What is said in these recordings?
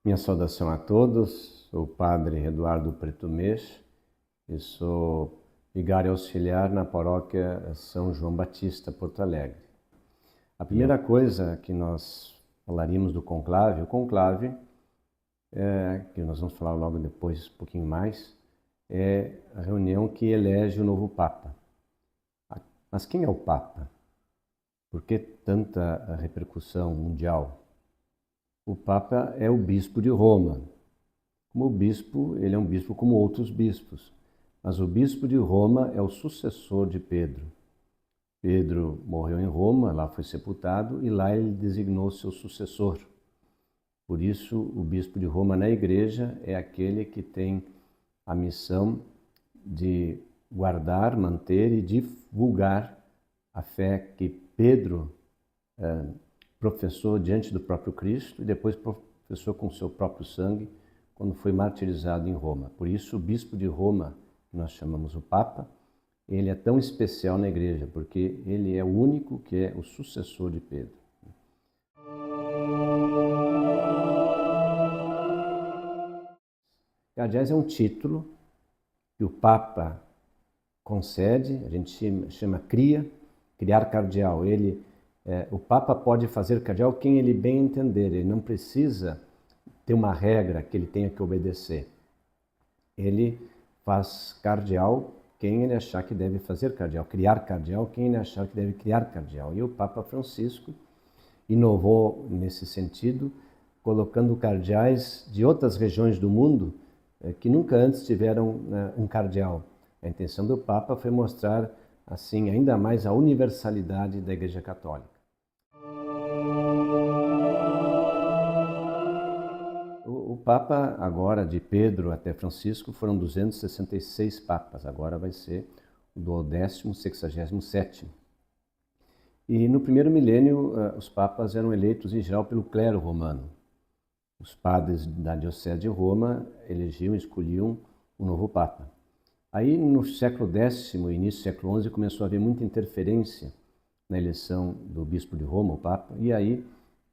Minha saudação a todos, sou o Padre Eduardo Preto Meix e sou vigário auxiliar na paróquia São João Batista, Porto Alegre. A primeira coisa que nós falaríamos do conclave, o conclave, que nós vamos falar logo depois um pouquinho mais, é a reunião que elege o novo Papa. Mas quem é o Papa? Por que tanta repercussão mundial? O Papa é o bispo de Roma. Como bispo, ele é um bispo como outros bispos, mas o bispo de Roma é o sucessor de Pedro. Pedro morreu em Roma, lá foi sepultado e lá ele designou seu sucessor. Por isso, o bispo de Roma na igreja é aquele que tem a missão de guardar, manter e divulgar a fé que Pedro professou diante do próprio Cristo e depois professou com seu próprio sangue quando foi martirizado em Roma. Por isso, o bispo de Roma, que nós chamamos o Papa, ele é tão especial na igreja, porque ele é o único que é o sucessor de Pedro. Cardeais é um título que o Papa concede, a gente chama criar cardeal. O Papa pode fazer cardeal quem ele bem entender, ele não precisa ter uma regra que ele tenha que obedecer. Ele faz cardeal quem ele achar que deve fazer cardeal, criar cardeal quem ele achar que deve criar cardeal. E o Papa Francisco inovou nesse sentido, colocando cardeais de outras regiões do mundo que nunca antes tiveram um cardeal. A intenção do Papa foi mostrar assim ainda mais a universalidade da Igreja Católica. O Papa agora, de Pedro até Francisco, foram 266 papas, agora vai ser o 267º. E no primeiro milênio, os papas eram eleitos em geral pelo clero romano. Os padres da Diocese de Roma elegiam e escolhiam o novo Papa. Aí, no século X e início do século XI, começou a haver muita interferência na eleição do bispo de Roma, o Papa, e aí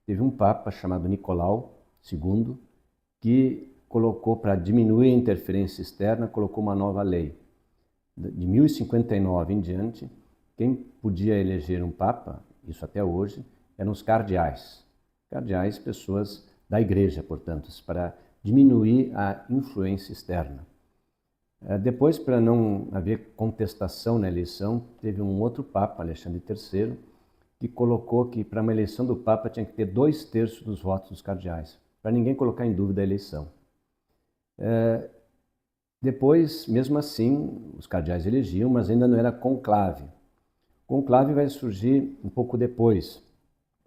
teve um Papa chamado Nicolau II, que colocou, para diminuir a interferência externa, colocou uma nova lei. De 1059 em diante, quem podia eleger um Papa, isso até hoje, eram os cardeais. Cardeais, pessoas da Igreja, portanto, para diminuir a influência externa. Depois, para não haver contestação na eleição, teve um outro Papa, Alexandre III, que colocou que para uma eleição do Papa tinha que ter 2/3 dos votos dos cardeais, para ninguém colocar em dúvida a eleição. Depois, mesmo assim, os cardeais elegiam, mas ainda não era conclave. Conclave vai surgir um pouco depois.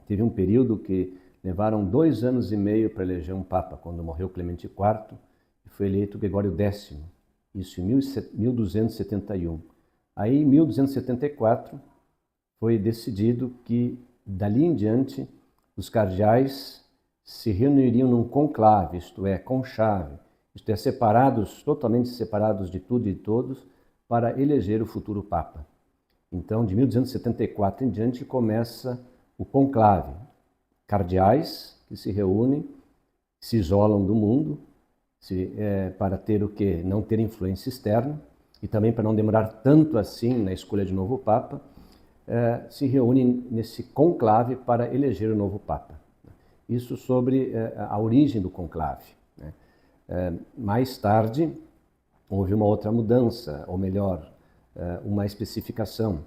Teve um período que levaram 2 anos e meio para eleger um Papa, quando morreu Clemente IV e foi eleito Gregório X. Isso em 1271. Aí, em 1274, foi decidido que, dali em diante, os cardeais se reuniriam num conclave, isto é, com chave, isto é, totalmente separados de tudo e de todos, para eleger o futuro Papa. Então, de 1274 em diante, começa o conclave. Cardeais que se reúnem, se isolam do mundo, para ter o quê? Não ter influência externa e também para não demorar tanto assim na escolha de novo Papa, se reúnem nesse conclave para eleger o novo Papa. Isso sobre a origem do conclave. Mais tarde, houve uma outra mudança, ou melhor, uma especificação.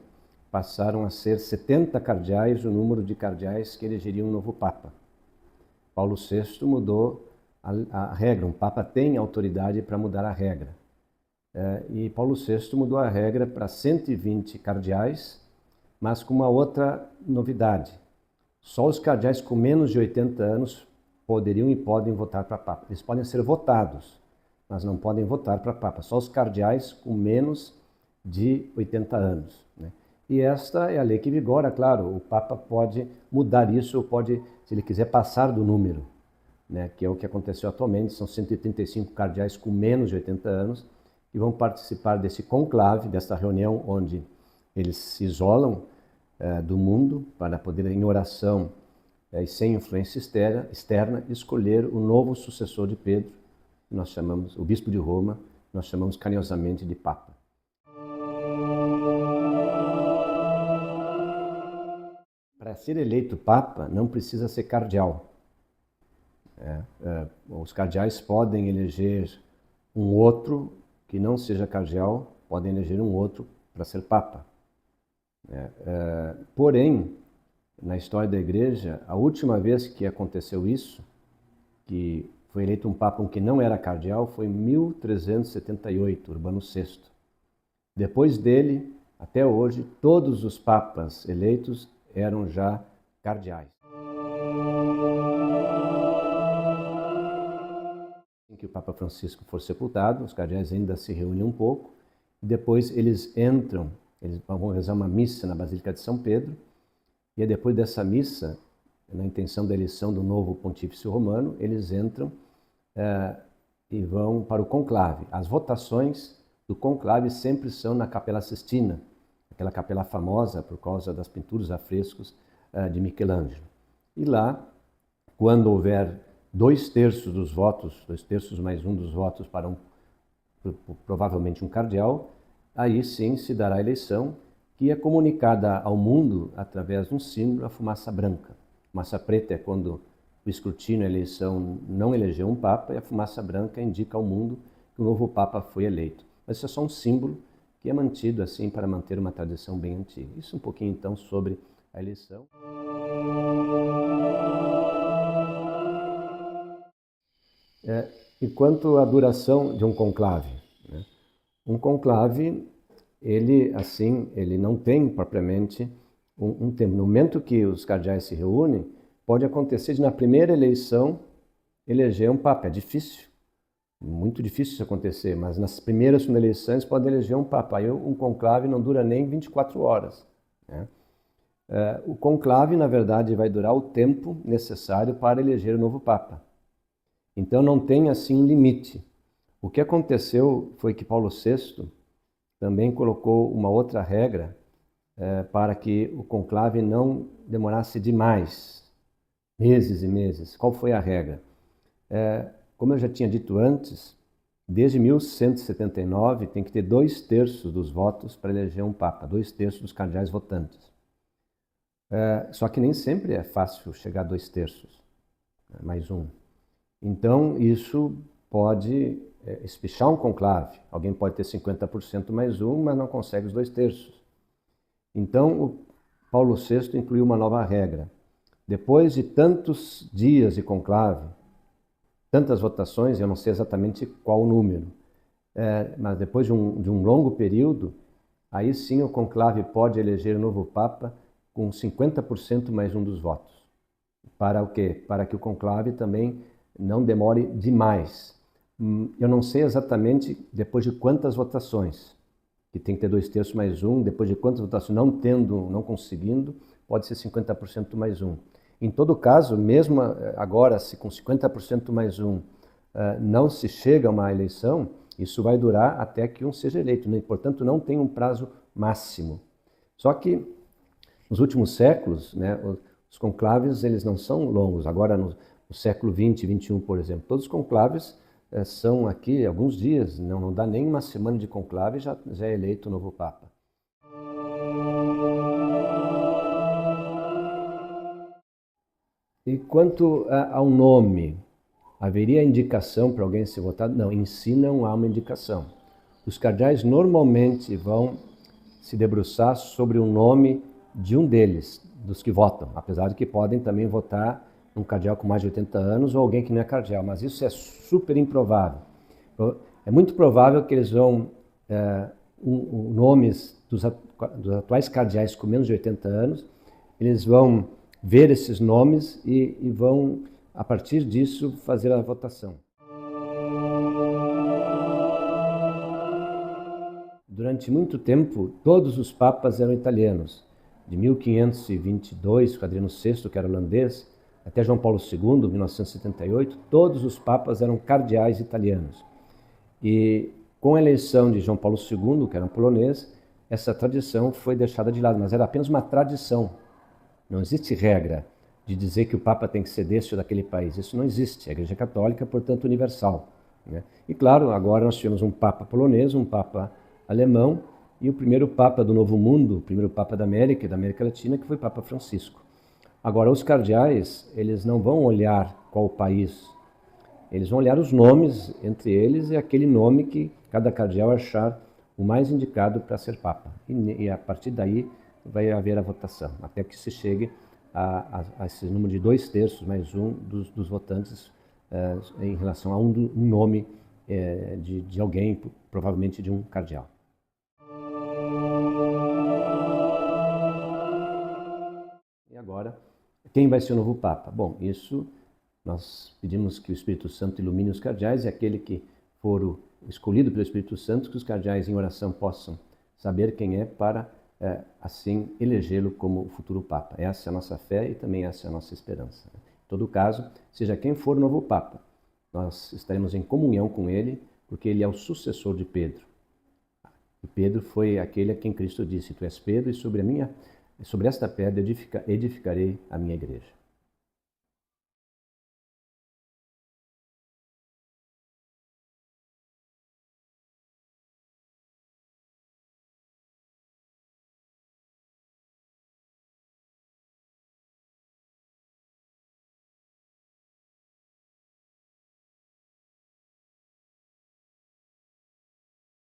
Passaram a ser 70 cardeais o número de cardeais que elegeriam um novo Papa. Paulo VI mudou a regra, um Papa tem autoridade para mudar a regra. E Paulo VI mudou a regra para 120 cardeais, mas com uma outra novidade. Só os cardeais com menos de 80 anos poderiam e podem votar para Papa. Eles podem ser votados, mas não podem votar para Papa. Só os cardeais com menos de 80 anos. E esta é a lei que vigora, claro, o Papa pode mudar isso, ou pode, se ele quiser, passar do número, que é o que aconteceu atualmente. São 135 cardeais com menos de 80 anos que vão participar desse conclave, dessa reunião onde eles se isolam do mundo para poder, em oração, e sem influência externa, escolher o novo sucessor de Pedro, que nós chamamos, o bispo de Roma, nós chamamos carinhosamente de Papa. Para ser eleito Papa, não precisa ser cardeal. Os cardeais podem eleger um outro que não seja cardeal, podem eleger um outro para ser Papa. Porém, na história da Igreja, a última vez que aconteceu isso, que foi eleito um Papa que não era cardeal, foi em 1378, Urbano VI. Depois dele, até hoje, todos os papas eleitos eram já cardeais. Assim que o Papa Francisco for sepultado, os cardeais ainda se reúnem um pouco, e depois eles vão rezar uma missa na Basílica de São Pedro, e depois dessa missa, na intenção da eleição do novo Pontífice Romano, eles entram e vão para o conclave. As votações do conclave sempre são na Capela Sistina, aquela capela famosa por causa das pinturas a frescos de Michelangelo. E lá, quando houver 2/3 dos votos, 2/3 mais um dos votos para provavelmente um cardeal, aí sim se dará a eleição, que é comunicada ao mundo através de um símbolo, a fumaça branca. A fumaça preta é quando o escrutínio, a eleição, não elegeu um Papa, e a fumaça branca indica ao mundo que o novo Papa foi eleito. Mas isso é só um símbolo que é mantido assim para manter uma tradição bem antiga. Isso um pouquinho então sobre a eleição. E quanto à duração de um conclave? Um conclave, ele não tem propriamente um tempo. No momento que os cardeais se reúnem, pode acontecer de na primeira eleição eleger um Papa. É difícil, muito difícil isso acontecer, mas nas primeiras eleições pode eleger um Papa. Aí um conclave não dura nem 24 horas. O conclave, na verdade, vai durar o tempo necessário para eleger o novo Papa. Então não tem assim um limite. O que aconteceu foi que Paulo VI também colocou uma outra regra para que o conclave não demorasse demais, meses e meses. Qual foi a regra? Como eu já tinha dito antes, desde 1179 tem que ter 2/3 dos votos para eleger um Papa, 2/3 dos cardeais votantes. Só que nem sempre é fácil chegar a 2/3, mais um. Então isso pode espichar um conclave. Alguém pode ter 50% mais um, mas não consegue os 2/3. Então o Paulo VI incluiu uma nova regra. Depois de tantos dias de conclave, tantas votações, eu não sei exatamente qual o número, mas depois de um longo período, aí sim o conclave pode eleger o novo Papa com 50% mais um dos votos. Para o quê? Para que o conclave também não demore demais. Eu não sei exatamente depois de quantas votações, que tem que ter 2/3 mais um, depois de quantas votações, não conseguindo, pode ser 50% mais um. Em todo caso, mesmo agora, se com 50% mais um não se chega a uma eleição, isso vai durar até que um seja eleito, né? Portanto, não tem um prazo máximo. Só que nos últimos séculos, né, os conclaves eles não são longos. Agora, no século XX, XXI, por exemplo, todos os conclaves são aqui alguns dias, não dá nem uma semana de conclave, já é eleito o novo Papa. E quanto ao nome, haveria indicação para alguém ser votado? Não, em si não há uma indicação. Os cardeais normalmente vão se debruçar sobre o nome de um deles, dos que votam, apesar de que podem também votar um cardeal com mais de 80 anos ou alguém que não é cardeal, mas isso é super improvável. É muito provável que eles vão, nomes dos atuais cardeais com menos de 80 anos, eles vão ver esses nomes e vão, a partir disso, fazer a votação. Durante muito tempo, todos os papas eram italianos. De 1522, com Adriano VI, que era holandês, até João Paulo II, 1978, todos os papas eram cardeais italianos. E com a eleição de João Paulo II, que era um polonês, essa tradição foi deixada de lado, mas era apenas uma tradição. Não existe regra. de dizer que o Papa tem que ser deste ou daquele país. Isso não existe. A Igreja Católica, portanto, universal. Né? E claro, agora nós tivemos um Papa polonês, um Papa alemão e o primeiro Papa do Novo Mundo, o primeiro Papa da América e da América Latina, que foi Papa Francisco. Agora, os cardeais, eles não vão olhar qual país, eles vão olhar os nomes entre eles e aquele nome que cada cardeal achar o mais indicado para ser Papa. E a partir daí vai haver a votação, até que se chegue a esse número de 2/3 mais um dos votantes em relação a um nome de alguém, provavelmente de um cardeal. E agora, quem vai ser o novo Papa? Bom, isso nós pedimos que o Espírito Santo ilumine os cardeais e aquele que for o escolhido pelo Espírito Santo, que os cardeais em oração possam saber quem é para assim elegê-lo como o futuro Papa. Essa é a nossa fé e também essa é a nossa esperança. Em todo caso, seja quem for o novo Papa, nós estaremos em comunhão com ele, porque ele é o sucessor de Pedro. E Pedro foi aquele a quem Cristo disse: Tu és Pedro e sobre esta pedra edificarei a minha igreja.